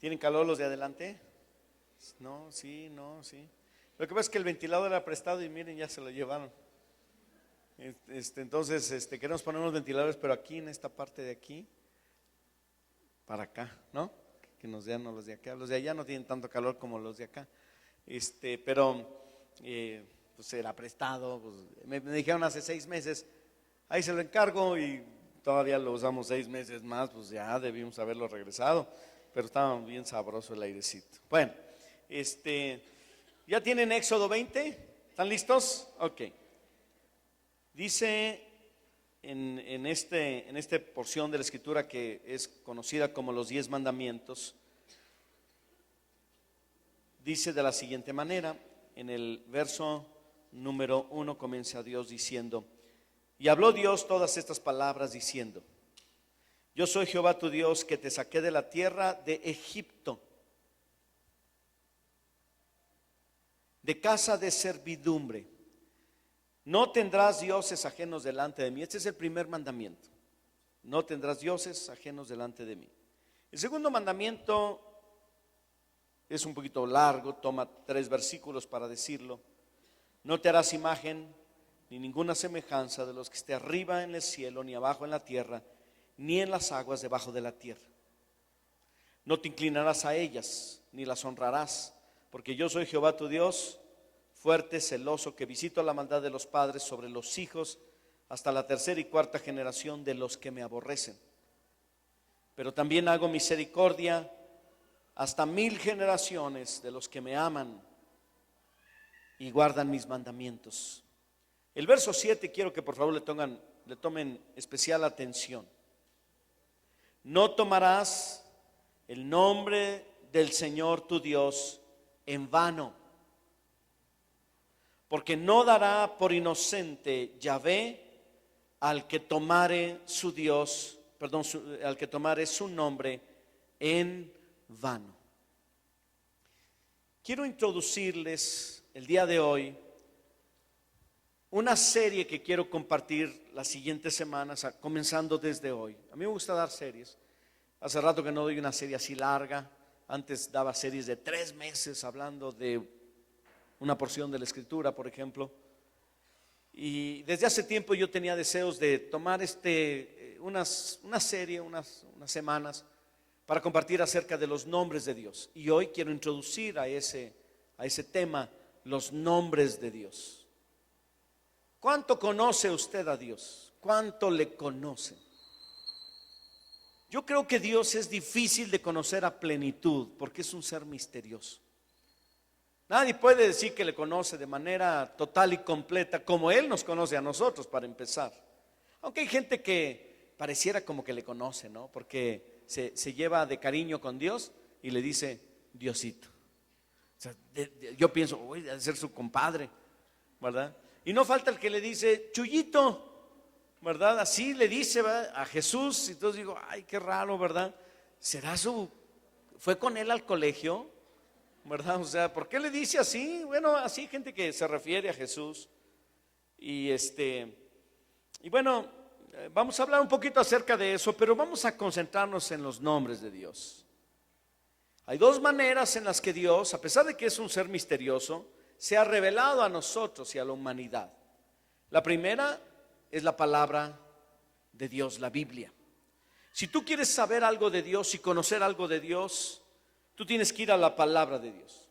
¿Tienen calor los de adelante? No, sí, no, sí. Lo que pasa es que el ventilador era prestado y miren, ya se lo llevaron. Entonces, queremos poner unos ventiladores, pero aquí en esta parte de aquí, para acá, ¿no? Que nos den los de acá. Los de allá no tienen tanto calor como los de acá. Pero pues era prestado. Pues, me dijeron hace 6 meses, ahí se lo encargo y todavía lo usamos 6 meses más, pues ya debimos haberlo regresado. Pero estaba bien sabroso el airecito. Bueno, ¿ya tienen Éxodo 20? ¿Están listos? Ok. Dice en esta porción de la escritura que es conocida como los 10 mandamientos, dice de la siguiente manera, en el verso número 1 comienza Dios diciendo: y habló Dios todas estas palabras diciendo: yo soy Jehová tu Dios que te saqué de la tierra de Egipto, de casa de servidumbre. No tendrás dioses ajenos delante de mí. Este es el primer mandamiento. No tendrás dioses ajenos delante de mí. El segundo mandamiento es un poquito largo, toma 3 versículos para decirlo. No te harás imagen ni ninguna semejanza de los que esté arriba en el cielo, ni abajo en la tierra, ni en las aguas debajo de la tierra. No te inclinarás a ellas, ni las honrarás, porque yo soy Jehová tu Dios, fuerte, celoso, que visito la maldad de los padres sobre los hijos hasta la 3ª y 4ª generación de los que me aborrecen. Pero también hago misericordia hasta 1000 generaciones de los que me aman y guardan mis mandamientos. El verso 7 quiero que por favor le tomen especial atención. No tomarás el nombre del Señor tu Dios en vano, porque no dará por inocente Yahvé al que tomare su Dios, al que tomare su nombre en vano. Quiero introducirles el día de hoy una serie que quiero compartir las siguientes semanas, comenzando desde hoy. A mí me gusta dar series. Hace rato que no doy una serie así larga. Antes daba series de 3 meses hablando de una porción de la escritura, por ejemplo. Y desde hace tiempo yo tenía deseos de tomar una serie, unas semanas, para compartir acerca de los nombres de Dios. Y hoy quiero introducir a ese tema, los nombres de Dios. ¿Cuánto conoce usted a Dios? ¿Cuánto le conoce? Yo creo que Dios es difícil de conocer a plenitud porque es un ser misterioso. Nadie puede decir que le conoce de manera total y completa como Él nos conoce a nosotros, para empezar. Aunque hay gente que pareciera como que le conoce, ¿no? Porque se lleva de cariño con Dios y le dice Diosito. O sea, yo pienso, voy a ser su compadre, ¿verdad? Y no falta el que le dice Chuyito, ¿verdad? Así le dice, ¿verdad?, a Jesús. Y entonces digo, ay, qué raro, ¿verdad? ¿Fue con él al colegio? ¿Verdad? O sea, ¿por qué le dice así? Bueno, así hay gente que se refiere a Jesús. Y bueno, vamos a hablar un poquito acerca de eso, pero vamos a concentrarnos en los nombres de Dios. Hay 2 maneras en las que Dios, a pesar de que es un ser misterioso, se ha revelado a nosotros y a la humanidad. La primera es la palabra de Dios, la Biblia. Si tú quieres saber algo de Dios y conocer algo de Dios, tú tienes que ir a la palabra de Dios.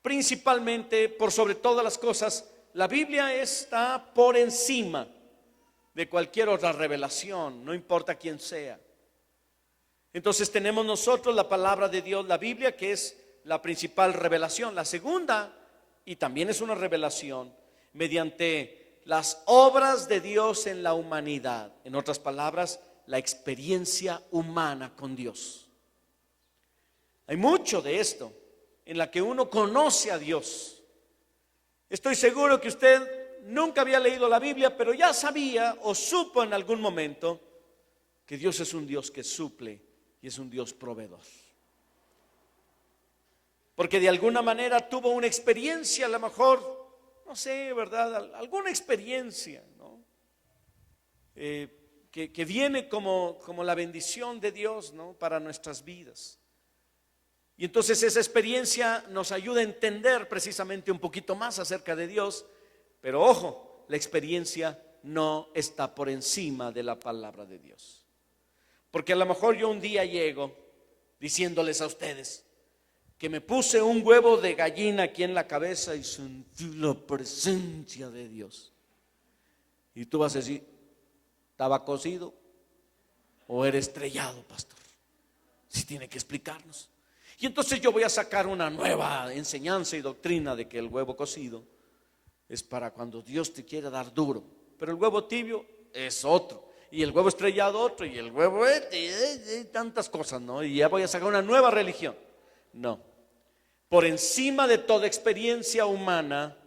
Principalmente, por sobre todas las cosas, la Biblia está por encima de cualquier otra revelación, no importa quién sea. Entonces tenemos nosotros la palabra de Dios, la Biblia, que es la principal revelación. La segunda, y también es una revelación, mediante las obras de Dios en la humanidad. En otras palabras, la experiencia humana con Dios. Hay mucho de esto en la que uno conoce a Dios. Estoy seguro que usted nunca había leído la Biblia, pero ya sabía o supo en algún momento que Dios es un Dios que suple y es un Dios proveedor. Porque de alguna manera tuvo una experiencia, a lo mejor, no sé, ¿verdad? Alguna experiencia, ¿no? Que viene como la bendición de Dios, ¿no?, para nuestras vidas. Y entonces esa experiencia nos ayuda a entender precisamente un poquito más acerca de Dios. Pero ojo, la experiencia no está por encima de la palabra de Dios. Porque a lo mejor yo un día llego diciéndoles a ustedes que me puse un huevo de gallina aquí en la cabeza y sentí la presencia de Dios. Y tú vas a decir, ¿estaba cocido o era estrellado, pastor? Si tiene que explicarnos. Y entonces yo voy a sacar una nueva enseñanza y doctrina de que el huevo cocido es para cuando Dios te quiere dar duro, pero el huevo tibio es otro, y el huevo estrellado otro, y el huevo tantas cosas, ¿no? Y ya voy a sacar una nueva religión. No, por encima de toda experiencia humana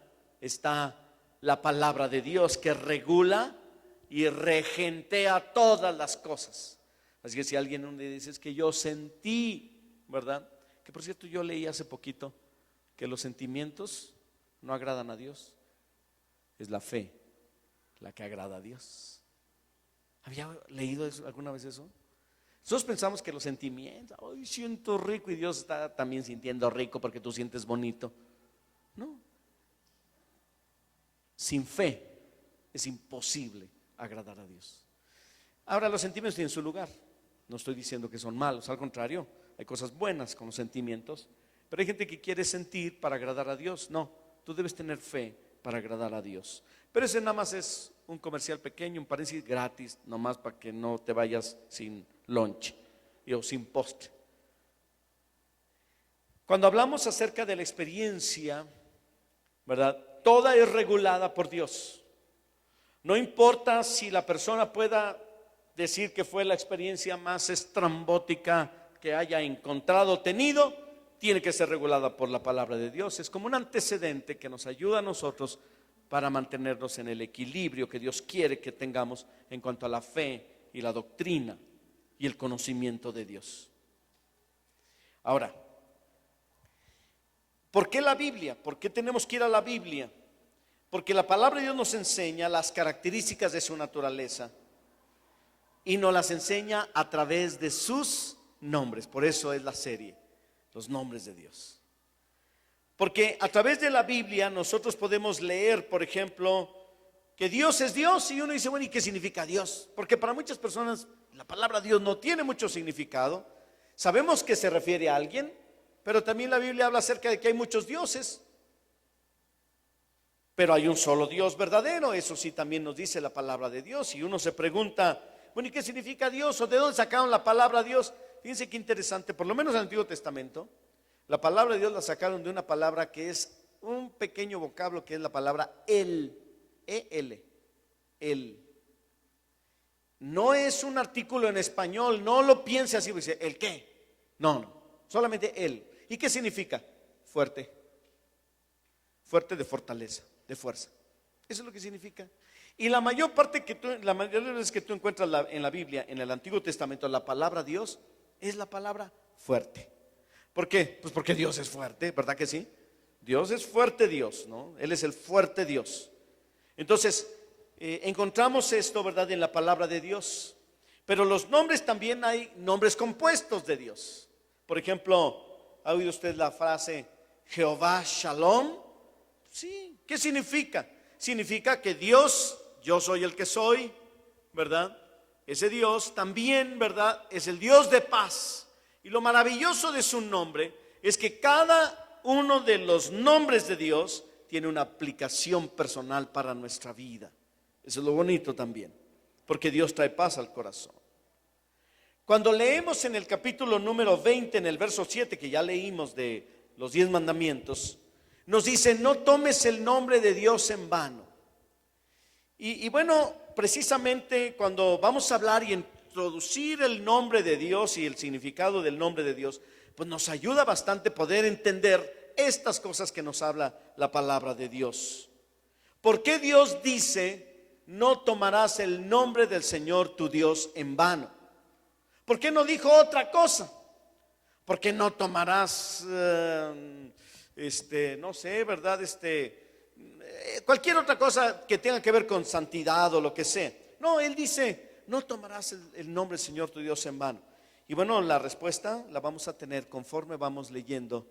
está la palabra de Dios, que regula y regentea todas las cosas. Así que si alguien un día dice, es que yo sentí, ¿verdad? Que por cierto yo leí hace poquito que los sentimientos no agradan a Dios, es la fe la que agrada a Dios. ¿Había leído alguna vez eso? Nosotros pensamos que los sentimientos, hoy siento rico, y Dios está también sintiendo rico porque tú sientes bonito. No, sin fe es imposible agradar a Dios. Ahora, los sentimientos tienen su lugar. No estoy diciendo que son malos, al contrario, hay cosas buenas con los sentimientos, pero hay gente que quiere sentir para agradar a Dios. No, tú debes tener fe para agradar a Dios. Pero ese nada más es un comercial pequeño, un paréntesis gratis, nomás para que no te vayas sin lunch o sin postre. Cuando hablamos acerca de la experiencia, ¿verdad? Toda es regulada por Dios. No importa si la persona pueda decir que fue la experiencia más estrambótica que haya encontrado o tenido, tiene que ser regulada por la palabra de Dios. Es como un antecedente que nos ayuda a nosotros para mantenernos en el equilibrio que Dios quiere que tengamos en cuanto a la fe y la doctrina y el conocimiento de Dios. Ahora, ¿por qué la Biblia? ¿Por qué tenemos que ir a la Biblia? Porque la palabra de Dios nos enseña las características de su naturaleza y nos las enseña a través de sus nombres. Por eso es la serie, los nombres de Dios. Porque a través de la Biblia nosotros podemos leer, por ejemplo, que Dios es Dios, y uno dice, bueno, ¿y qué significa Dios? Porque para muchas personas la palabra Dios no tiene mucho significado. Sabemos que se refiere a alguien, pero también la Biblia habla acerca de que hay muchos dioses, pero hay un solo Dios verdadero. Eso sí también nos dice la palabra de Dios. Y uno se pregunta, bueno, ¿y qué significa Dios? ¿O de dónde sacaron la palabra Dios? Fíjense qué interesante, por lo menos en el Antiguo Testamento, la palabra de Dios la sacaron de una palabra que es un pequeño vocablo, que es la palabra el, E-L, el. No es un artículo en español, no lo piense así, dice, ¿el qué? No, solamente el. ¿Y qué significa? Fuerte, fuerte de fortaleza, de fuerza. Eso es lo que significa. Y la mayor parte la mayoría de las veces que tú encuentras en la Biblia, en el Antiguo Testamento, la palabra Dios es la palabra fuerte. ¿Por qué? Pues porque Dios es fuerte, ¿verdad que sí? Dios es fuerte Dios, ¿no? Él es el fuerte Dios. Entonces, encontramos esto, ¿verdad?, en la palabra de Dios. Pero los nombres también hay nombres compuestos de Dios. Por ejemplo, ¿ha oído usted la frase Jehová Shalom? Sí, ¿qué significa? Significa que Dios, yo soy el que soy, ¿verdad? Ese Dios también, ¿verdad?, es el Dios de paz. Y lo maravilloso de su nombre es que cada uno de los nombres de Dios tiene una aplicación personal para nuestra vida. Eso es lo bonito también, porque Dios trae paz al corazón. Cuando leemos en el capítulo número 20, en el verso 7, que ya leímos de los 10 mandamientos, nos dice, no tomes el nombre de Dios en vano. Y bueno, precisamente cuando vamos a hablar y introducir el nombre de Dios y el significado del nombre de Dios, pues nos ayuda bastante poder entender estas cosas que nos habla la palabra de Dios. ¿Por qué Dios dice, no tomarás el nombre del Señor tu Dios en vano? ¿Por qué no dijo otra cosa? ¿Por qué no tomarás, no sé, ¿verdad? Cualquier otra cosa que tenga que ver con santidad o lo que sea. No, Él dice, no tomarás el nombre del Señor tu Dios en vano. Y bueno, la respuesta la vamos a tener conforme vamos leyendo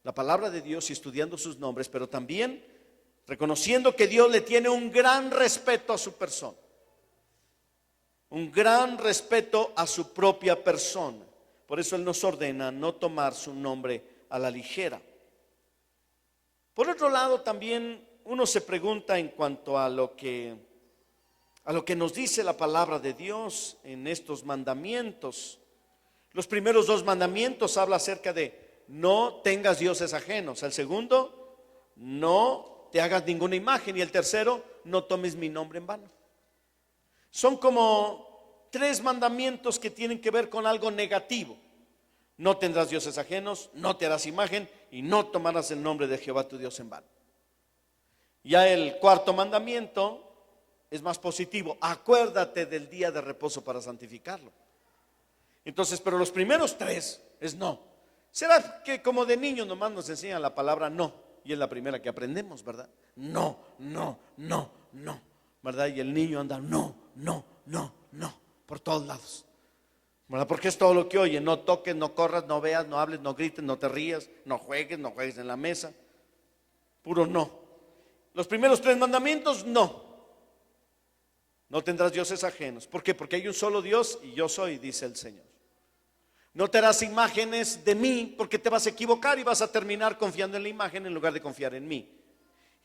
la palabra de Dios y estudiando sus nombres, pero también reconociendo que Dios le tiene un gran respeto a su persona, un gran respeto a su propia persona. Por eso Él nos ordena no tomar su nombre a la ligera. Por otro lado, también uno se pregunta en cuanto a lo que nos dice la palabra de Dios en estos mandamientos. Los primeros 2 mandamientos habla acerca de no tengas dioses ajenos. El segundo, no te hagas ninguna imagen. Y el tercero, no tomes mi nombre en vano. Son como 3 mandamientos que tienen que ver con algo negativo. No tendrás dioses ajenos, no te harás imagen y no tomarás el nombre de Jehová tu Dios en vano. Ya el 4.º mandamiento es más positivo. Acuérdate del día de reposo para santificarlo. Entonces, pero los primeros 3 es no. ¿Será que como de niños nomás nos enseñan la palabra no? Y es la primera que aprendemos, ¿verdad? No, no, no, no, ¿verdad? Y el niño anda no, no, no, no, por todos lados, ¿verdad? Porque es todo lo que oye. No toques, no corras, no veas, no hables, no grites, no te rías, no juegues en la mesa. Puro no. Los primeros 3 mandamientos, no. No tendrás dioses ajenos. ¿Por qué? Porque hay un solo Dios y yo soy, dice el Señor. No te harás imágenes de mí, porque te vas a equivocar y vas a terminar confiando en la imagen en lugar de confiar en mí.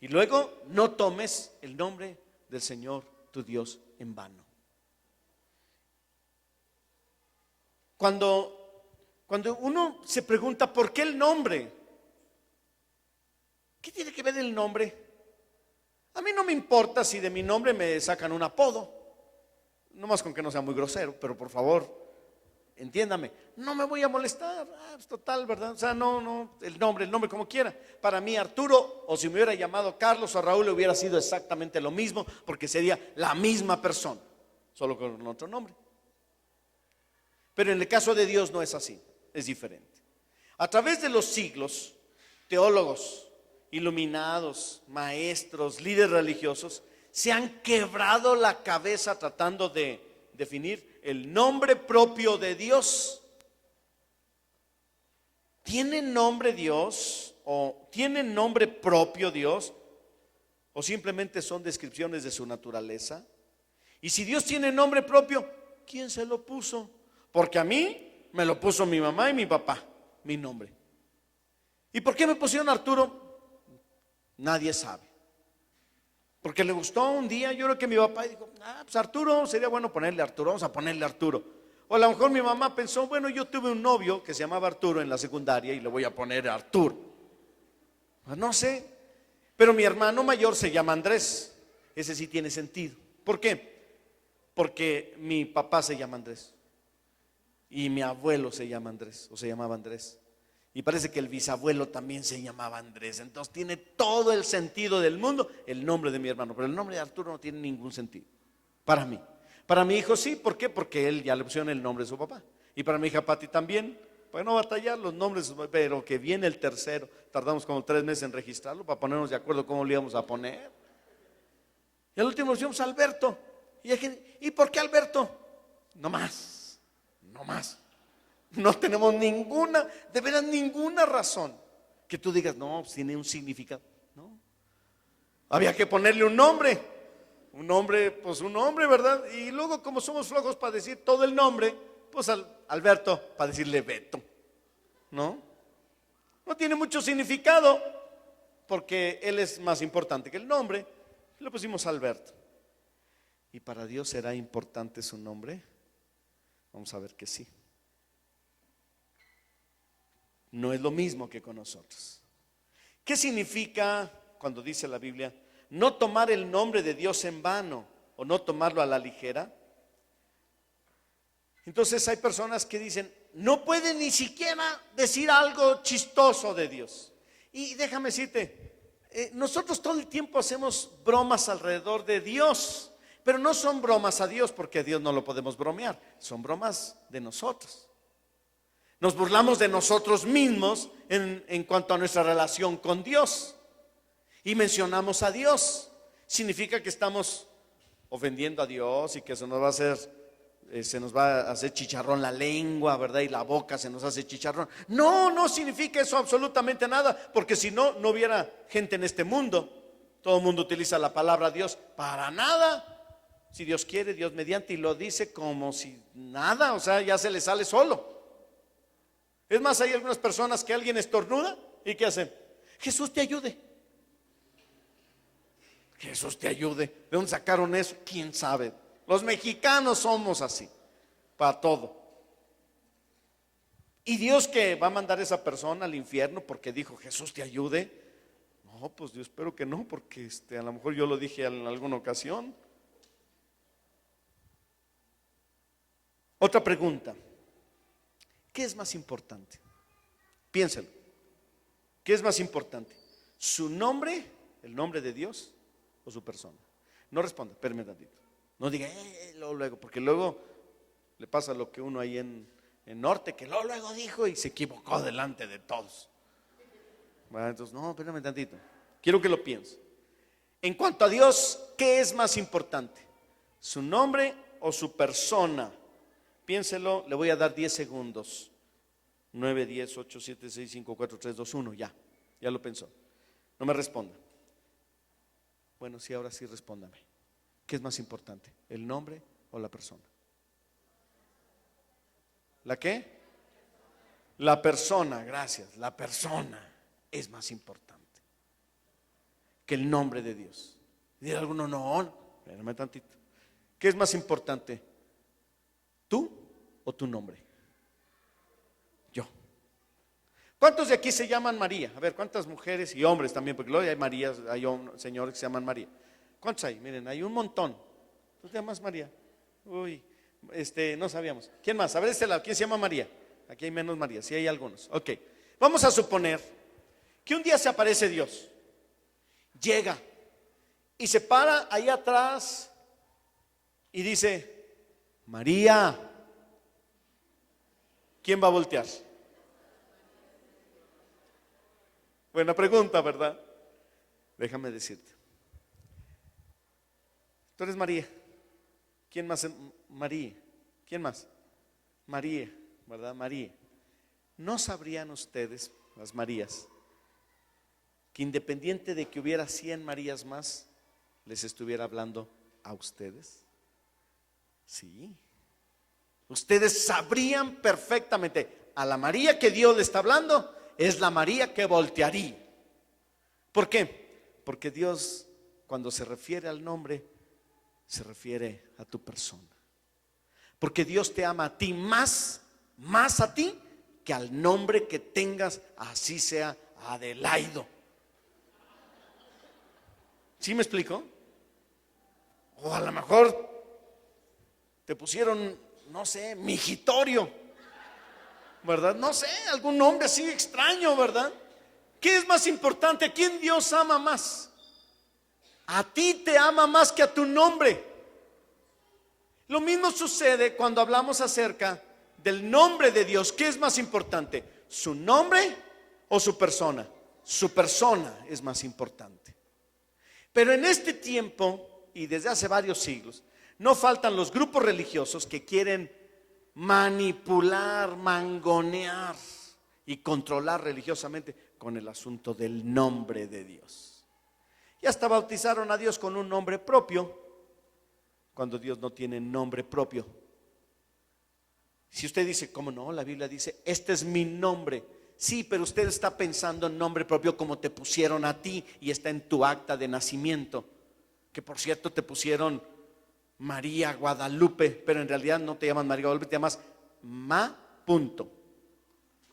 Y luego, no tomes el nombre del Señor tu Dios en vano. Cuando uno se pregunta ¿por qué el nombre? ¿Qué tiene que ver el nombre? A mí no me importa si de mi nombre me sacan un apodo, no más con que no sea muy grosero, pero por favor, entiéndame, no me voy a molestar. Es total, ¿verdad? O sea, no, el nombre como quiera. Para mí Arturo, o si me hubiera llamado Carlos o Raúl, hubiera sido exactamente lo mismo, porque sería la misma persona, solo con otro nombre. Pero en el caso de Dios no es así, es diferente. A través de los siglos, teólogos, iluminados, maestros, líderes religiosos se han quebrado la cabeza tratando de definir el nombre propio de Dios. ¿Tiene nombre Dios? ¿O tiene nombre propio Dios? ¿O simplemente son descripciones de su naturaleza? Y si Dios tiene nombre propio, ¿quién se lo puso? Porque a mí me lo puso mi mamá y mi papá, mi nombre. ¿Y por qué me pusieron Arturo? Nadie sabe. Porque le gustó un día, yo creo que mi papá dijo, pues Arturo, sería bueno ponerle Arturo, vamos a ponerle Arturo. O a lo mejor mi mamá pensó, bueno, yo tuve un novio que se llamaba Arturo en la secundaria y le voy a poner Arturo. Pues no sé, pero mi hermano mayor se llama Andrés. Ese sí tiene sentido. ¿Por qué? Porque mi papá se llama Andrés y mi abuelo se llama Andrés, o se llamaba Andrés. Y parece que el bisabuelo también se llamaba Andrés. Entonces tiene todo el sentido del mundo el nombre de mi hermano. Pero el nombre de Arturo no tiene ningún sentido para mí. Para mi hijo sí, ¿por qué? Porque él ya le pusieron el nombre de su papá. Y para mi hija Pati también, para no batallar los nombres. Pero que viene el tercero, tardamos como 3 meses en registrarlo para ponernos de acuerdo cómo le íbamos a poner. Y al último nos fuimos a Alberto. ¿Y por qué Alberto? No más. No tenemos ninguna, de veras ninguna razón que tú digas, no, pues tiene un significado. No. Había que ponerle un nombre, pues un nombre, ¿verdad? Y luego, como somos flojos para decir todo el nombre, pues Alberto, para decirle Beto. No tiene mucho significado, porque él es más importante que el nombre. Le pusimos Alberto. ¿Y para Dios será importante su nombre? Vamos a ver que sí. No es lo mismo que con nosotros. ¿Qué significa cuando dice la Biblia no tomar el nombre de Dios en vano o no tomarlo a la ligera? Entonces hay personas que dicen, no pueden ni siquiera decir algo chistoso de Dios. Y déjame decirte, nosotros todo el tiempo hacemos bromas alrededor de Dios, pero no son bromas a Dios, porque a Dios no lo podemos bromear, son bromas de nosotros. Nos burlamos de nosotros mismos en cuanto a nuestra relación con Dios. Y mencionamos a Dios. Significa que estamos ofendiendo a Dios y que eso nos va a hacer se nos va a hacer chicharrón la lengua, ¿verdad? Y la boca se nos hace chicharrón. No, no significa eso absolutamente nada, porque si no, no hubiera gente en este mundo. Todo el mundo utiliza la palabra Dios para nada. Si Dios quiere, Dios mediante, y lo dice como si nada, o sea, ya se le sale solo. Es más, hay algunas personas que alguien estornuda y ¿qué hacen? Jesús te ayude. Jesús te ayude. ¿De dónde sacaron eso? ¿Quién sabe? Los mexicanos somos así, para todo. ¿Y Dios que va a mandar a esa persona al infierno porque dijo Jesús te ayude? No, pues yo espero que no, porque a lo mejor yo lo dije en alguna ocasión. Otra pregunta. ¿Qué es más importante? Piénselo. ¿Qué es más importante? ¿Su nombre, el nombre de Dios, o su persona? No responda, espérame tantito. No diga, luego, porque luego le pasa lo que uno ahí en Norte, que luego dijo y se equivocó delante de todos. Bueno, entonces, no, espérame tantito. Quiero que lo piense. En cuanto a Dios, ¿qué es más importante? ¿Su nombre o su persona? Piénselo, le voy a dar 10 segundos. 9, 10, 8, 7, 6, 5, 4, 3, 2, 1, ya lo pensó. No me responda. Bueno, sí, ahora sí respóndame. ¿Qué es más importante? ¿El nombre o la persona? ¿La qué? La persona, gracias. La persona es más importante que el nombre de Dios. Dirá alguno, no, espérame tantito. ¿Qué es más importante? ¿Tú o tu nombre? Yo. ¿Cuántos de aquí se llaman María? A ver, ¿cuántas mujeres y hombres también? Porque luego hay Marías, hay señores que se llaman María. ¿Cuántos hay? Miren, hay un montón. ¿Tú te llamas María? Uy, no sabíamos. ¿Quién más? A ver este lado, ¿quién se llama María? Aquí hay menos María, sí hay algunos. Ok, vamos a suponer que un día se aparece Dios. Llega y se para ahí atrás y dice, María. ¿Quién va a voltear? Buena pregunta, ¿verdad? Déjame decirte. Tú eres María. ¿Quién más? María. ¿Quién más? María, ¿verdad? María. ¿No sabrían ustedes, las Marías, que independiente de que hubiera 100 Marías más, les estuviera hablando a ustedes? Sí. Ustedes sabrían perfectamente, a la María que Dios le está hablando, es la María que voltearía. ¿Por qué? Porque Dios, cuando se refiere al nombre, se refiere a tu persona. Porque Dios te ama a ti más a ti, que al nombre que tengas, así sea Adelaido. ¿Sí me explico? O a lo mejor te pusieron, no sé, Migitorio, ¿verdad? No sé, algún nombre así extraño, ¿verdad? ¿Qué es más importante? ¿A quién Dios ama más? A ti te ama más que a tu nombre. Lo mismo sucede cuando hablamos acerca del nombre de Dios. ¿Qué es más importante? ¿Su nombre o su persona? Su persona es más importante. Pero en este tiempo, y desde hace varios siglos, no faltan los grupos religiosos que quieren manipular, mangonear y controlar religiosamente con el asunto del nombre de Dios. Y hasta bautizaron a Dios con un nombre propio, cuando Dios no tiene nombre propio. Si usted dice, ¿cómo no? La Biblia dice, este es mi nombre. Sí, pero usted está pensando en nombre propio como te pusieron a ti y está en tu acta de nacimiento. Que por cierto te pusieron María Guadalupe, pero en realidad no te llamas María Guadalupe, te llamas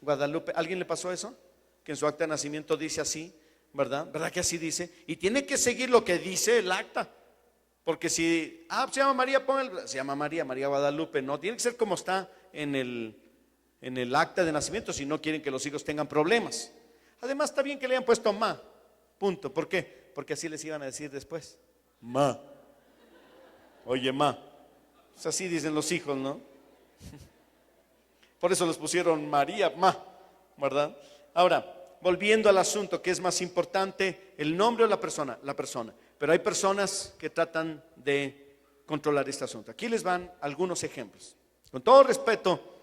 Guadalupe. ¿Alguien le pasó eso? Que en su acta de nacimiento dice así, ¿verdad? ¿Verdad que así dice? Y tiene que seguir lo que dice el acta. Porque si, se llama María, se llama María Guadalupe. No, tiene que ser como está en el acta de nacimiento, si no quieren que los hijos tengan problemas. Además está bien que le hayan puesto punto. ¿Por qué? Porque así les iban a decir después. Oye, pues así dicen los hijos, ¿no? Por eso les pusieron María, ¿verdad? Ahora, volviendo al asunto, ¿qué es más importante? ¿El nombre o la persona? La persona. Pero hay personas que tratan de controlar este asunto. Aquí les van algunos ejemplos. Con todo respeto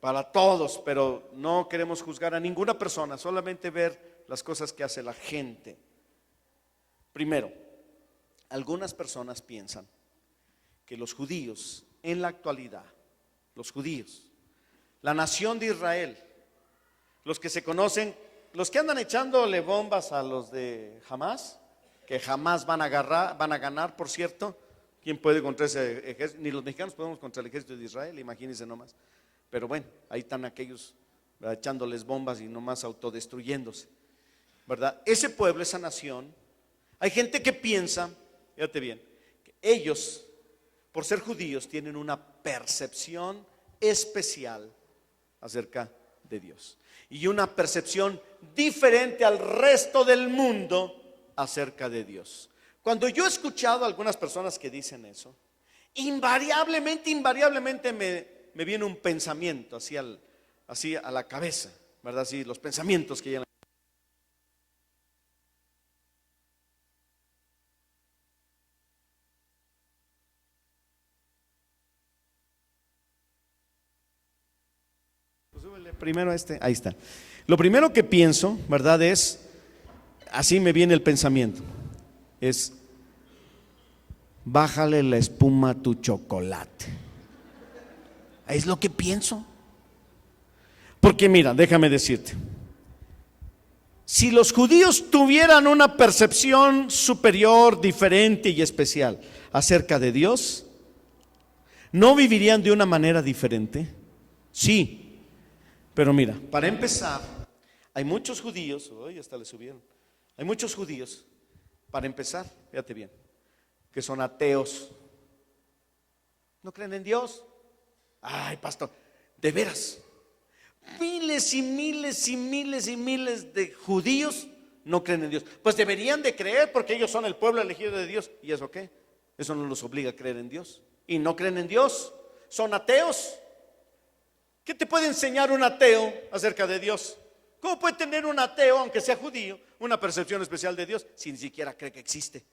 para todos, pero no queremos juzgar a ninguna persona, solamente ver las cosas que hace la gente. Primero, algunas personas piensan que los judíos en la actualidad, los judíos, la nación de Israel, los que se conocen, los que andan echándole bombas a los de Hamás, que jamás van a ganar, por cierto. ¿Quién puede contra ese ejército? Ni los mexicanos podemos contra el ejército de Israel, imagínense nomás. Pero bueno, ahí están aquellos, ¿verdad?, echándoles bombas y nomás autodestruyéndose, ¿verdad? Ese pueblo, esa nación, hay gente que piensa, fíjate bien, que ellos, por ser judíos, tienen una percepción especial acerca de Dios y una percepción diferente al resto del mundo acerca de Dios. Cuando yo he escuchado a algunas personas que dicen eso, invariablemente me viene un pensamiento así a la cabeza, ¿verdad? Así, los pensamientos que llegan. Primero ahí está. Lo primero que pienso, ¿verdad? Es, así me viene el pensamiento, es: bájale la espuma a tu chocolate. Es lo que pienso. Porque mira, déjame decirte, si los judíos tuvieran una percepción superior, diferente y especial acerca de Dios, ¿no vivirían de una manera diferente? Sí. Pero mira, para empezar, hay muchos judíos, hoy hasta le subieron, hay muchos judíos, para empezar, fíjate bien, que son ateos, no creen en Dios. Ay, pastor, de veras, miles y miles de judíos no creen en Dios. Pues deberían de creer, porque ellos son el pueblo elegido de Dios. ¿Y eso qué? Eso no los obliga a creer en Dios. Y no creen en Dios, son ateos. ¿Qué te puede enseñar un ateo acerca de Dios? ¿Cómo puede tener un ateo, aunque sea judío, una percepción especial de Dios si ni siquiera cree que existe?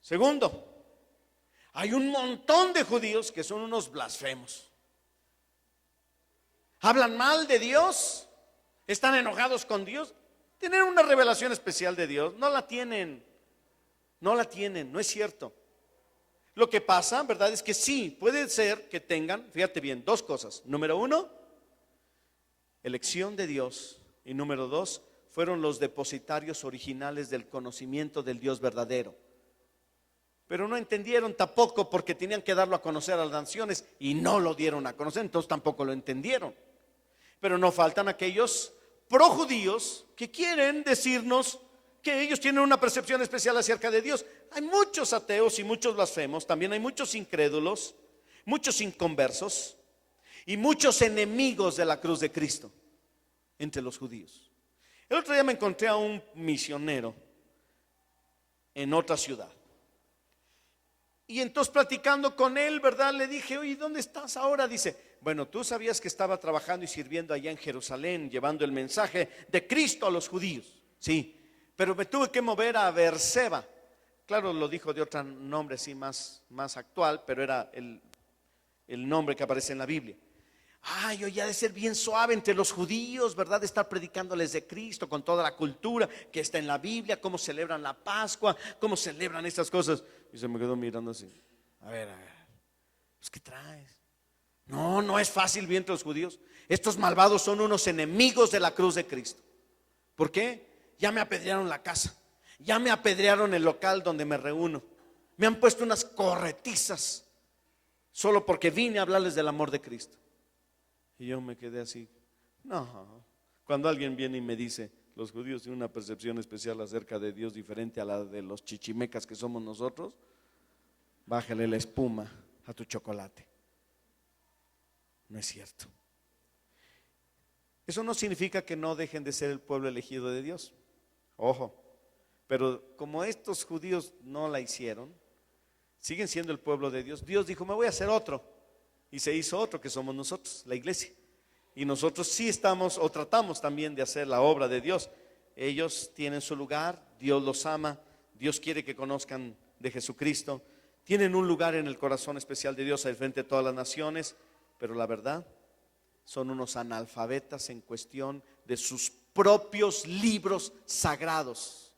Segundo, hay un montón de judíos que son unos blasfemos. Hablan mal de Dios, están enojados con Dios. Tienen una revelación especial de Dios, no la tienen, no es cierto. Lo que pasa, ¿verdad?, es que sí, puede ser que tengan, fíjate bien, dos cosas. Número uno, elección de Dios. Y número dos, fueron los depositarios originales del conocimiento del Dios verdadero. Pero no entendieron tampoco, porque tenían que darlo a conocer a las naciones y no lo dieron a conocer, entonces tampoco lo entendieron. Pero no faltan aquellos projudíos que quieren decirnos que ellos tienen una percepción especial acerca de Dios. Hay muchos ateos y muchos blasfemos, también hay muchos incrédulos, muchos inconversos y muchos enemigos de la cruz de Cristo entre los judíos. El otro día me encontré a un misionero en otra ciudad. Y entonces, platicando con él, ¿verdad?, le dije: oye, ¿dónde estás ahora? Dice: bueno, tú sabías que estaba trabajando y sirviendo allá en Jerusalén, llevando el mensaje de Cristo a los judíos. Sí, pero me tuve que mover a Berseba. Claro, lo dijo de otro nombre así más actual, pero era el nombre que aparece en la Biblia. Ay, oye, ha de ser bien suave entre los judíos, ¿verdad?, de estar predicándoles de Cristo con toda la cultura que está en la Biblia, cómo celebran la Pascua, cómo celebran estas cosas. Y se me quedó mirando así: a ver, pues, ¿qué traes? No es fácil bien entre los judíos. Estos malvados son unos enemigos de la cruz de Cristo. ¿Por qué? Ya me apedrearon la casa, ya me apedrearon el local donde me reúno, me han puesto unas corretizas solo porque vine a hablarles del amor de Cristo. Y yo me quedé así. No, cuando alguien viene y me dice: los judíos tienen una percepción especial acerca de Dios diferente a la de los chichimecas que somos nosotros, bájale la espuma a tu chocolate. No es cierto. Eso no significa que no dejen de ser el pueblo elegido de Dios. Ojo, pero como estos judíos no la hicieron, siguen siendo el pueblo de Dios. Dios dijo: me voy a hacer otro. Y se hizo otro, que somos nosotros, la iglesia. Y nosotros sí estamos, o tratamos también de hacer la obra de Dios. Ellos tienen su lugar, Dios los ama, Dios quiere que conozcan de Jesucristo. tienen un lugar en el corazón especial de Dios al frente de todas las naciones, pero la verdad, son unos analfabetas en cuestión de sus propios libros sagrados.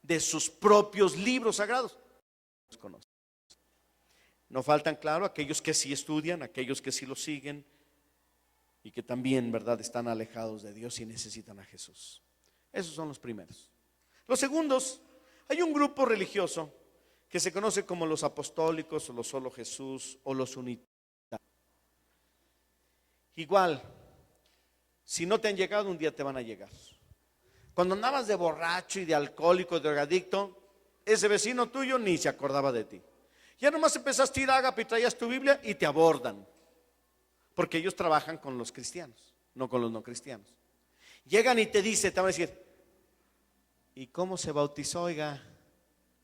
De sus propios libros sagrados. No faltan, claro, aquellos que sí estudian, aquellos que sí lo siguen y que también, ¿verdad?, están alejados de Dios y necesitan a Jesús. Esos son los primeros. Los segundos, hay un grupo religioso que se conoce como los apostólicos o los solo Jesús o los unitarios. Igual, si no te han llegado, un día te van a llegar. Cuando andabas de borracho y de alcohólico, de drogadicto, ese vecino tuyo ni se acordaba de ti. Ya nomás empezaste a ir a Ágape y traías tu Biblia y te abordan. Porque ellos trabajan con los cristianos, no con los no cristianos. Llegan y te dicen, te van a decir, ¿y cómo se bautizó, oiga?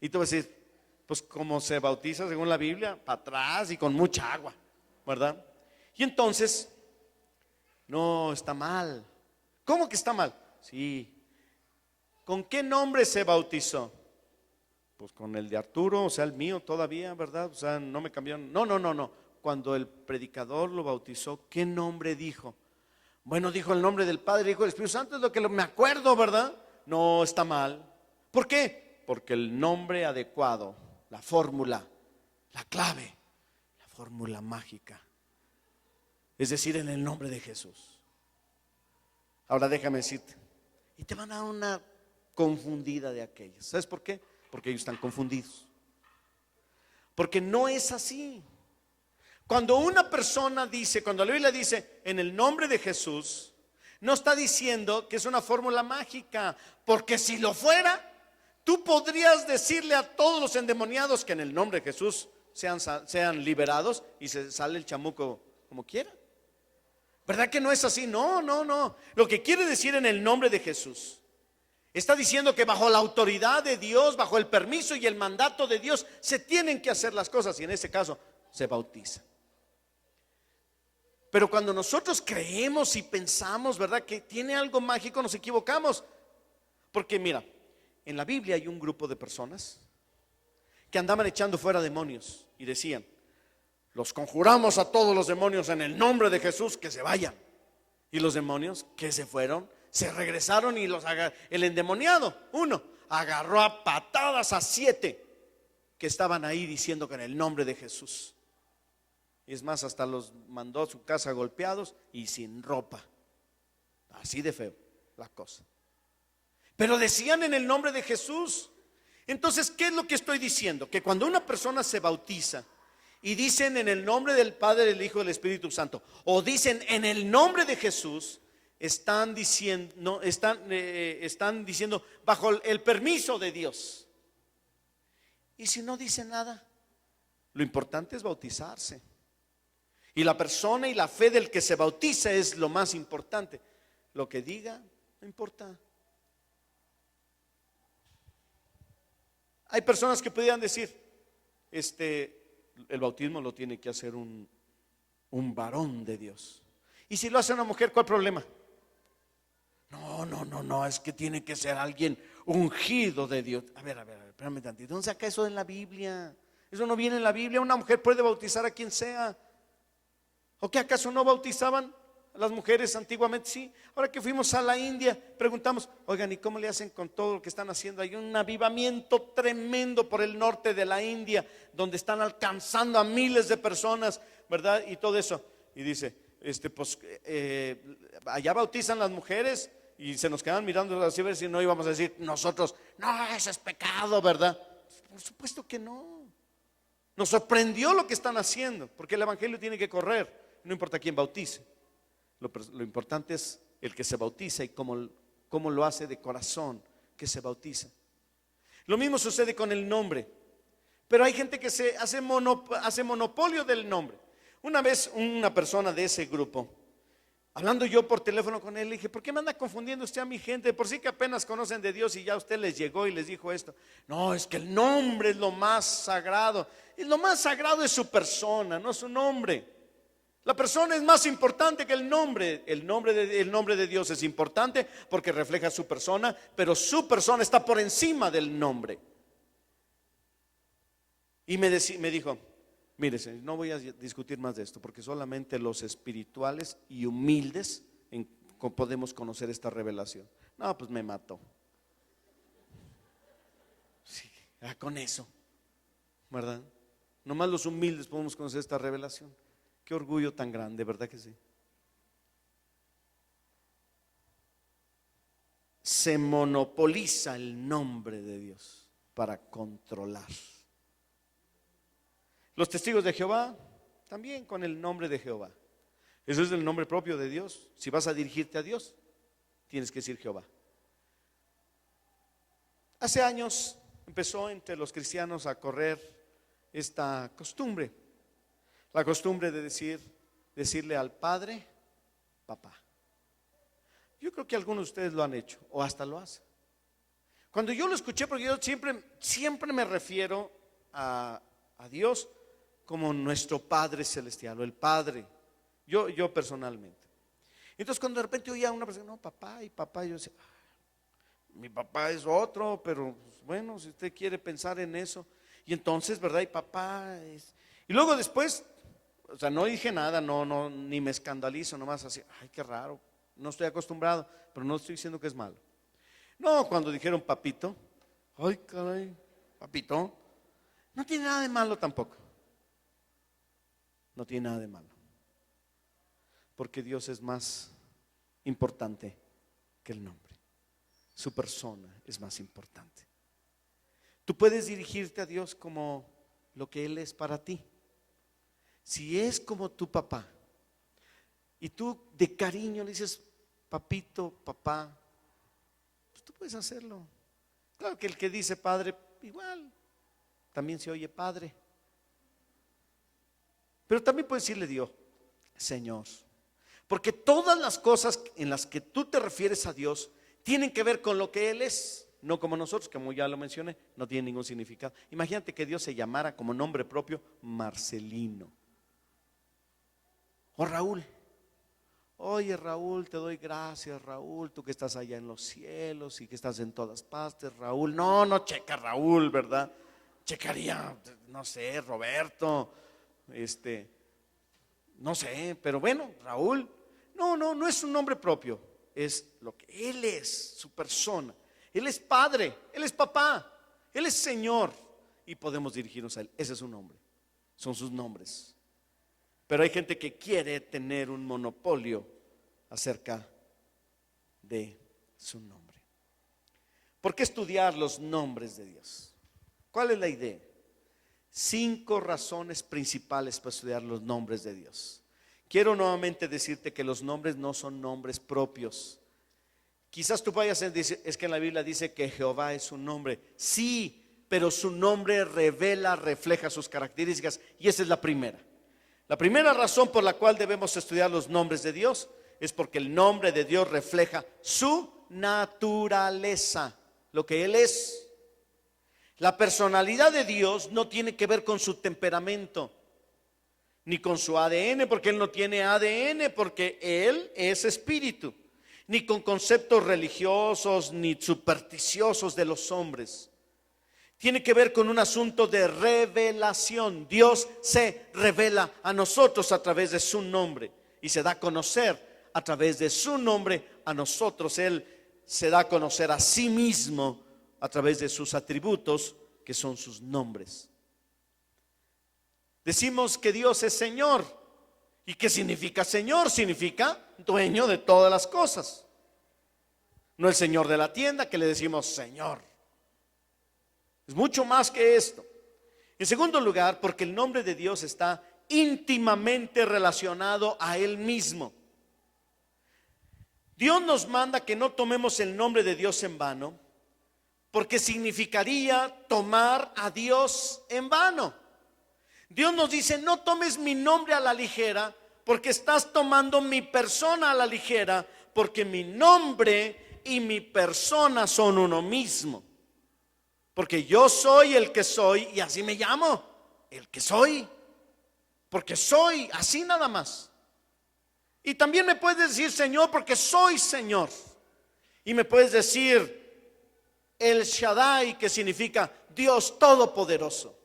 Y tú vas a decir, pues como se bautiza según la Biblia, para atrás y con mucha agua, ¿verdad? Y entonces, no, está mal. ¿Cómo que está mal? Sí. ¿Con qué nombre se bautizó? Pues con el de Arturo, o sea, el mío todavía, ¿verdad? O sea, no me cambiaron. No. Cuando el predicador lo bautizó, ¿qué nombre dijo? Bueno, dijo el nombre del Padre, Hijo y del Espíritu Santo, es lo que me acuerdo, ¿verdad? No, está mal. ¿Por qué? Porque el nombre adecuado, la fórmula, la clave, la fórmula mágica, es decir, en el nombre de Jesús. Ahora déjame decirte, y te van a dar una confundida de aquellas. ¿Sabes por qué? Porque ellos están confundidos. Porque no es así. Cuando una persona dice, cuando la Biblia dice en el nombre de Jesús, no está diciendo que es una fórmula mágica, porque si lo fuera, tú podrías decirle a todos los endemoniados que en el nombre de Jesús sean liberados y se sale el chamuco como quiera. ¿Verdad que no es así? No. Lo que quiere decir en el nombre de Jesús, está diciendo que bajo la autoridad de Dios, bajo el permiso y el mandato de Dios, se tienen que hacer las cosas y en este caso se bautiza. Pero cuando nosotros creemos y pensamos, ¿verdad?, que tiene algo mágico, nos equivocamos. Porque mira, en la Biblia hay un grupo de personas que andaban echando fuera demonios y decían, los conjuramos a todos los demonios en el nombre de Jesús, que se vayan. Y los demonios que se fueron, se regresaron y el endemoniado, uno, agarró a patadas a 7 que estaban ahí diciendo que en el nombre de Jesús. Y es más, hasta los mandó a su casa golpeados y sin ropa. Así de feo la cosa. Pero decían en el nombre de Jesús. Entonces, ¿qué es lo que estoy diciendo? Que cuando una persona se bautiza y dicen en el nombre del Padre, del Hijo y del Espíritu Santo, o dicen en el nombre de Jesús, están diciendo bajo el permiso de Dios. Y si no dice nada, lo importante es bautizarse. Y la persona y la fe del que se bautiza es lo más importante. Lo que diga, no importa. Hay personas que podrían decir, el bautismo lo tiene que hacer un varón de Dios. Y si lo hace una mujer, ¿cuál problema? No, es que tiene que ser alguien ungido de Dios. A ver, espérame tantito. ¿Dónde saca eso en la Biblia? Eso no viene en la Biblia. Una mujer puede bautizar a quien sea. ¿O qué acaso no bautizaban a las mujeres antiguamente? Sí. Ahora que fuimos a la India, preguntamos, oigan, ¿y cómo le hacen con todo lo que están haciendo? Hay un avivamiento tremendo por el norte de la India, donde están alcanzando a miles de personas, ¿verdad? Y todo eso. Y dice, allá bautizan las mujeres. Y se nos quedan mirando así a ver si no íbamos a decir nosotros, no, eso es pecado, ¿verdad? Por supuesto que no. Nos sorprendió lo que están haciendo, porque el evangelio tiene que correr. No importa quién bautice. Lo importante es el que se bautiza y cómo lo hace de corazón, que se bautiza. Lo mismo sucede con el nombre. Pero hay gente que se hace monopolio del nombre. Una vez una persona de ese grupo, hablando yo por teléfono con él, le dije, ¿por qué me anda confundiendo usted a mi gente? Por sí que apenas conocen de Dios y ya usted les llegó y les dijo esto. No, es que el nombre es lo más sagrado. Y lo más sagrado es su persona, no su nombre. La persona es más importante que el nombre. El nombre de Dios es importante porque refleja su persona, pero su persona está por encima del nombre. Y me dijo, mire, señor, no voy a discutir más de esto, porque solamente los espirituales y humildes podemos conocer esta revelación. No, pues me mató. Sí, con eso, ¿verdad? Nomás los humildes podemos conocer esta revelación. Qué orgullo tan grande, ¿verdad que sí? Se monopoliza el nombre de Dios para controlar. Los testigos de Jehová también con el nombre de Jehová. Eso es el nombre propio de Dios. Si vas a dirigirte a Dios, tienes que decir Jehová. Hace años empezó entre los cristianos a correr esta costumbre, la costumbre de decirle al Padre, papá. Yo creo que algunos de ustedes lo han hecho o hasta lo hacen. Cuando yo lo escuché, porque yo siempre me refiero a Dios como nuestro Padre Celestial, o el Padre, yo personalmente. Entonces cuando de repente oía a una persona, no, papá y papá, yo decía, mi papá es otro, pero bueno, si usted quiere pensar en eso. Y entonces, ¿verdad? Y papá es... Y luego después, o sea, no dije nada, no, ni me escandalizo, nomás así, ay, qué raro, no estoy acostumbrado, pero no estoy diciendo que es malo. No, cuando dijeron papito, ay, caray, papito, no tiene nada de malo tampoco. No tiene nada de malo. Porque Dios es más importante que el nombre. Su persona es más importante. Tú puedes dirigirte a Dios como lo que Él es para ti. Si es como tu papá y tú de cariño le dices papito, papá, pues tú puedes hacerlo. Claro que el que dice padre, igual, también se oye padre. Pero también puedes decirle Dios, Señor. Porque todas las cosas en las que tú te refieres a Dios tienen que ver con lo que Él es, no como nosotros, como ya lo mencioné, no tiene ningún significado. Imagínate que Dios se llamara como nombre propio Marcelino o Raúl. Oye, Raúl, te doy gracias, Raúl, tú que estás allá en los cielos y que estás en todas partes, Raúl. No checa Raúl, ¿verdad? Checaría, no sé, Roberto, no sé, pero bueno, Raúl. No es un nombre propio, es lo que Él es, su persona. Él es Padre, Él es Papá, Él es Señor y podemos dirigirnos a Él. Ese es su nombre, son sus nombres. Pero hay gente que quiere tener un monopolio acerca de su nombre. ¿Por qué estudiar los nombres de Dios? ¿Cuál es la idea? 5 razones principales para estudiar los nombres de Dios. Quiero nuevamente decirte que los nombres no son nombres propios. Quizás tú vayas a decir, es que en la Biblia dice que Jehová es un nombre. Sí, pero su nombre refleja sus características, y esa es la primera. La primera razón por la cual debemos estudiar los nombres de Dios es porque el nombre de Dios refleja su naturaleza, lo que Él es. La personalidad de Dios no tiene que ver con su temperamento, ni con su ADN, porque Él no tiene ADN, porque Él es espíritu, ni con conceptos religiosos ni supersticiosos de los hombres. Tiene que ver con un asunto de revelación. Dios se revela a nosotros a través de su nombre y se da a conocer a través de su nombre a nosotros. Él se da a conocer a sí mismo a través de sus atributos, que son sus nombres. Decimos que Dios es Señor. ¿Y qué significa Señor? Significa dueño de todas las cosas. No el Señor de la tienda que le decimos Señor. Es mucho más que esto. En segundo lugar, porque el nombre de Dios está íntimamente relacionado a Él mismo. Dios nos manda que no tomemos el nombre de Dios en vano, porque significaría tomar a Dios en vano. Dios nos dice, no tomes mi nombre a la ligera, porque estás tomando mi persona a la ligera, porque mi nombre y mi persona son uno mismo. Porque yo soy el que soy y así me llamo, el que soy, porque soy así nada más. Y también me puedes decir Señor porque soy Señor. Y me puedes decir El Shaddai, que significa Dios Todopoderoso.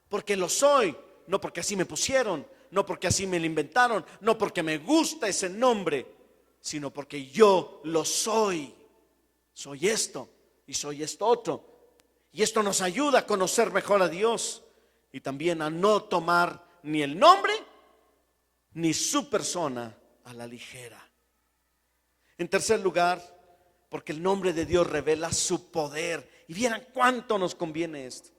porque lo soy, no porque así me pusieron, no porque así me lo inventaron, no porque me gusta ese nombre, sino porque yo lo soy. Soy esto y soy esto otro. Y esto nos ayuda a conocer mejor a Dios y también a no tomar ni el nombre ni su persona a la ligera. En tercer lugar, porque el nombre de Dios revela su poder. Y vieran cuánto nos conviene esto.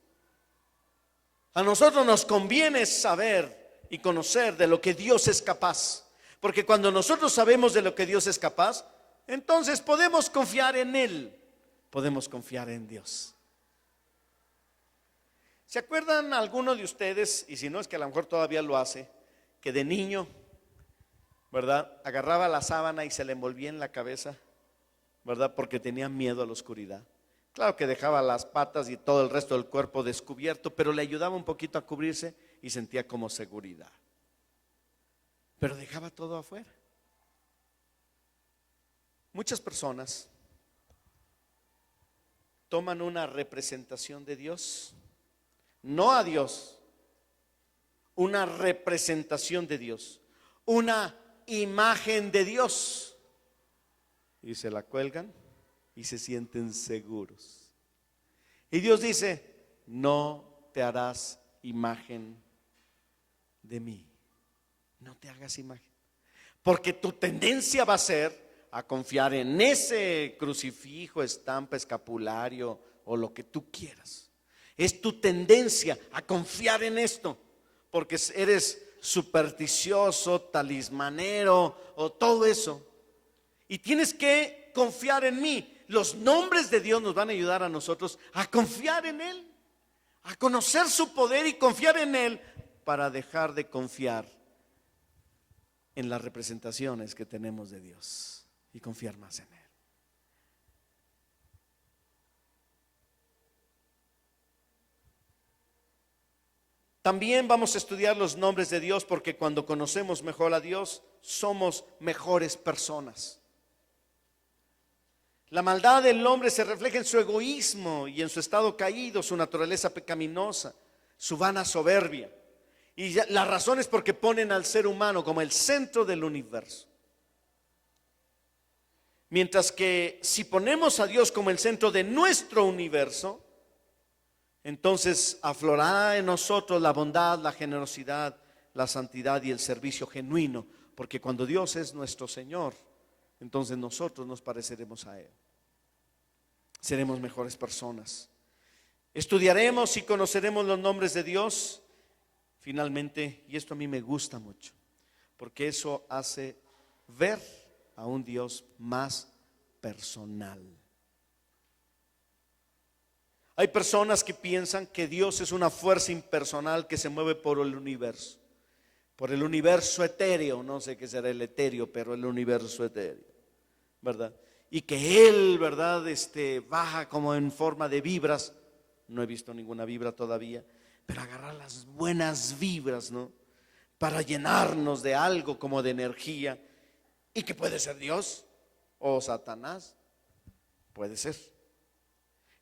A nosotros nos conviene saber y conocer de lo que Dios es capaz. Porque cuando nosotros sabemos de lo que Dios es capaz, entonces podemos confiar en Él. Podemos confiar en Dios. ¿Se acuerdan alguno de ustedes, y si no es que a lo mejor todavía lo hace, que de niño, ¿verdad?, agarraba la sábana y se le envolvía en la cabeza, ¿verdad?, porque tenía miedo a la oscuridad? Claro que dejaba las patas y todo el resto del cuerpo descubierto, pero le ayudaba un poquito a cubrirse y sentía como seguridad. Pero dejaba todo afuera. Muchas personas toman una representación de Dios, no a Dios, una representación de Dios, una imagen de Dios, y se la cuelgan y se sienten seguros. Y Dios dice: no te harás imagen de mí. No te hagas imagen, porque tu tendencia va a ser a confiar en ese crucifijo, estampa, escapulario o lo que tú quieras. Es tu tendencia a confiar en esto, porque eres supersticioso, talismanero o todo eso. Y tienes que confiar en mí. Los nombres de Dios nos van a ayudar a nosotros a confiar en Él, a conocer su poder y confiar en Él, para dejar de confiar en las representaciones que tenemos de Dios y confiar más en Él. También vamos a estudiar los nombres de Dios, porque cuando conocemos mejor a Dios, somos mejores personas. La maldad del hombre se refleja en su egoísmo y en su estado caído, su naturaleza pecaminosa, su vana soberbia. Y la razón es porque ponen al ser humano como el centro del universo. Mientras que si ponemos a Dios como el centro de nuestro universo, entonces aflorará en nosotros la bondad, la generosidad, la santidad y el servicio genuino. Porque cuando Dios es nuestro Señor, entonces nosotros nos pareceremos a Él. Seremos mejores personas. Estudiaremos y conoceremos los nombres de Dios. Finalmente, y esto a mí me gusta mucho, porque eso hace ver a un Dios más personal. Hay personas que piensan que Dios es una fuerza impersonal que se mueve por el universo etéreo. No sé qué será el etéreo, pero el universo etéreo, ¿verdad? Y que Él, ¿verdad?, baja como en forma de vibras. No he visto ninguna vibra todavía, pero agarrar las buenas vibras, ¿no?, para llenarnos de algo como de energía. Y que puede ser Dios o Satanás, puede ser.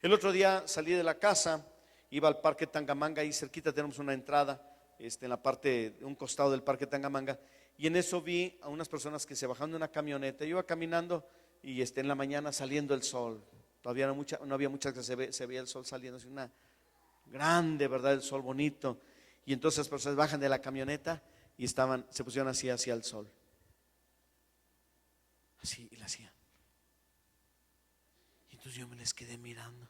El otro día salí de la casa, iba al Parque Tangamanga, ahí cerquita tenemos una entrada, en la parte, de un costado del Parque Tangamanga, y en eso vi a unas personas que se bajaron de una camioneta. Yo iba caminando y en la mañana saliendo el sol, todavía no había muchas que se veía el sol saliendo, así una grande, ¿verdad?, el sol bonito. Y entonces las personas bajan de la camioneta y se pusieron así hacia el sol, así, y la hacían. Entonces yo me les quedé mirando.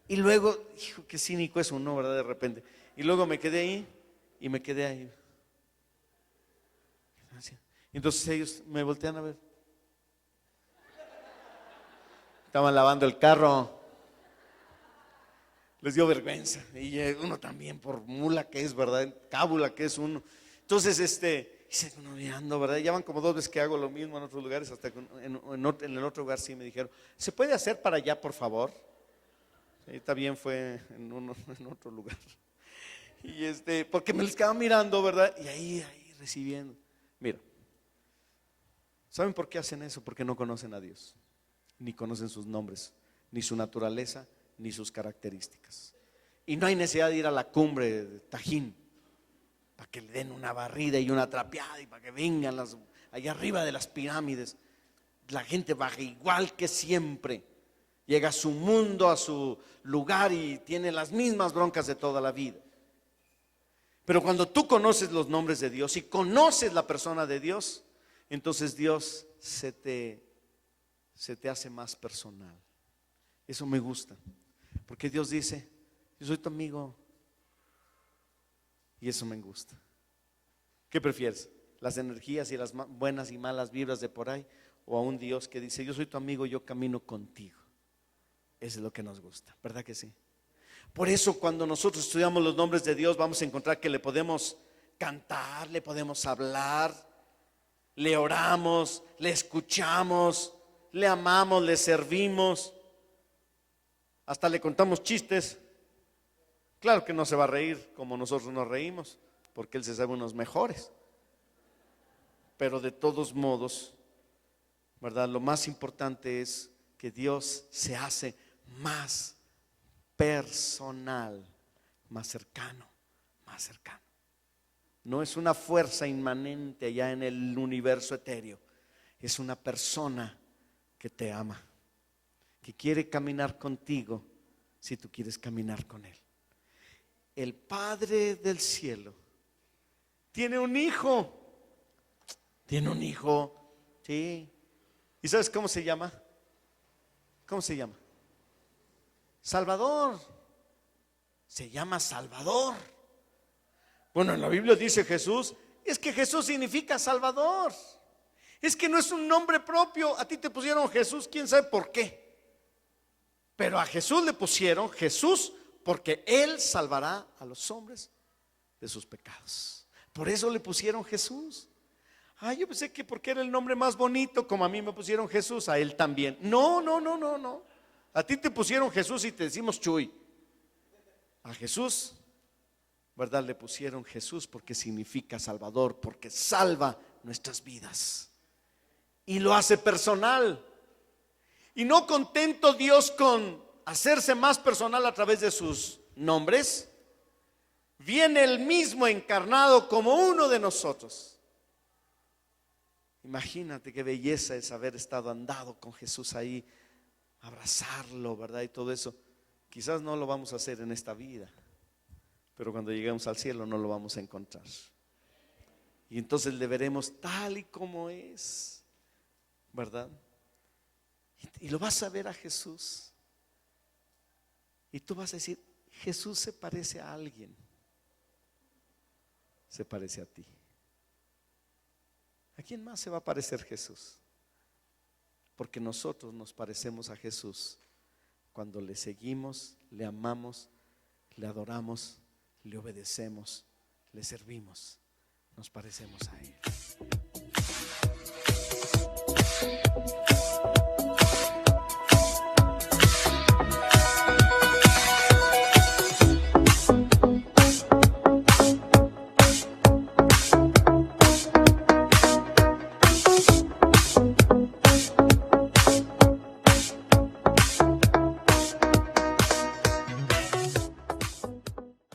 Y luego, hijo, qué cínico es uno, ¿verdad?, de repente. Y luego me quedé ahí y me quedé ahí. Entonces ellos me voltean a ver. Estaban lavando el carro. Les dio vergüenza. Y uno también, por mula que es, ¿verdad?, cábula que es uno. Entonces, y se uno mirando, ¿verdad? Ya van como 2 veces que hago lo mismo en otros lugares, hasta en el otro lugar sí me dijeron: ¿se puede hacer para allá, por favor? Sí, también fue en otro lugar. Y porque me les quedaba mirando, ¿verdad? Y ahí recibiendo. Mira, ¿saben por qué hacen eso? Porque no conocen a Dios, ni conocen sus nombres, ni su naturaleza, ni sus características. Y no hay necesidad de ir a la cumbre de Tajín para que le den una barrida y una trapeada y para que vengan allá arriba de las pirámides. La gente baja igual que siempre. Llega a su mundo, a su lugar y tiene las mismas broncas de toda la vida. Pero cuando tú conoces los nombres de Dios y conoces la persona de Dios, entonces Dios se te hace más personal. Eso me gusta, porque Dios dice: yo soy tu amigo. Y eso me gusta. ¿Qué prefieres? ¿Las energías y las buenas y malas vibras de por ahí? ¿O a un Dios que dice: yo soy tu amigo, yo camino contigo? Eso es lo que nos gusta, ¿verdad que sí? Por eso cuando nosotros estudiamos los nombres de Dios, vamos a encontrar que le podemos cantar, le podemos hablar, le oramos, le escuchamos, le amamos, le servimos, hasta le contamos chistes. Claro que no se va a reír como nosotros nos reímos, porque Él se sabe unos mejores. Pero de todos modos, ¿verdad? Lo más importante es que Dios se hace más personal, más cercano, más cercano. No es una fuerza inmanente allá en el universo etéreo. Es una persona que te ama, que quiere caminar contigo si tú quieres caminar con Él. El Padre del cielo tiene un hijo. Tiene un hijo, sí. ¿Y sabes cómo se llama? ¿Cómo se llama? Salvador. Se llama Salvador. Bueno, en la Biblia dice Jesús. Es que Jesús significa Salvador. Es que no es un nombre propio. A ti te pusieron Jesús, quién sabe por qué. Pero a Jesús le pusieron Jesús porque Él salvará a los hombres de sus pecados. Por eso le pusieron Jesús. Yo pensé que porque era el nombre más bonito, como a mí me pusieron Jesús, a Él también. No. A ti te pusieron Jesús y te decimos Chuy. A Jesús, ¿verdad? Le pusieron Jesús porque significa Salvador, porque salva nuestras vidas. Y lo hace personal. Y no contento Dios con hacerse más personal a través de sus nombres, viene Él mismo encarnado como uno de nosotros. Imagínate qué belleza es haber estado andado con Jesús ahí, abrazarlo, ¿verdad? Y todo eso. Quizás no lo vamos a hacer en esta vida, pero cuando lleguemos al cielo no lo vamos a encontrar. Y entonces le veremos tal y como es, ¿verdad? Y lo vas a ver a Jesús. Y tú vas a decir: Jesús se parece a alguien. Se parece a ti. ¿A quién más se va a parecer Jesús? Porque nosotros nos parecemos a Jesús cuando le seguimos, le amamos, le adoramos, le obedecemos, le servimos. Nos parecemos a Él.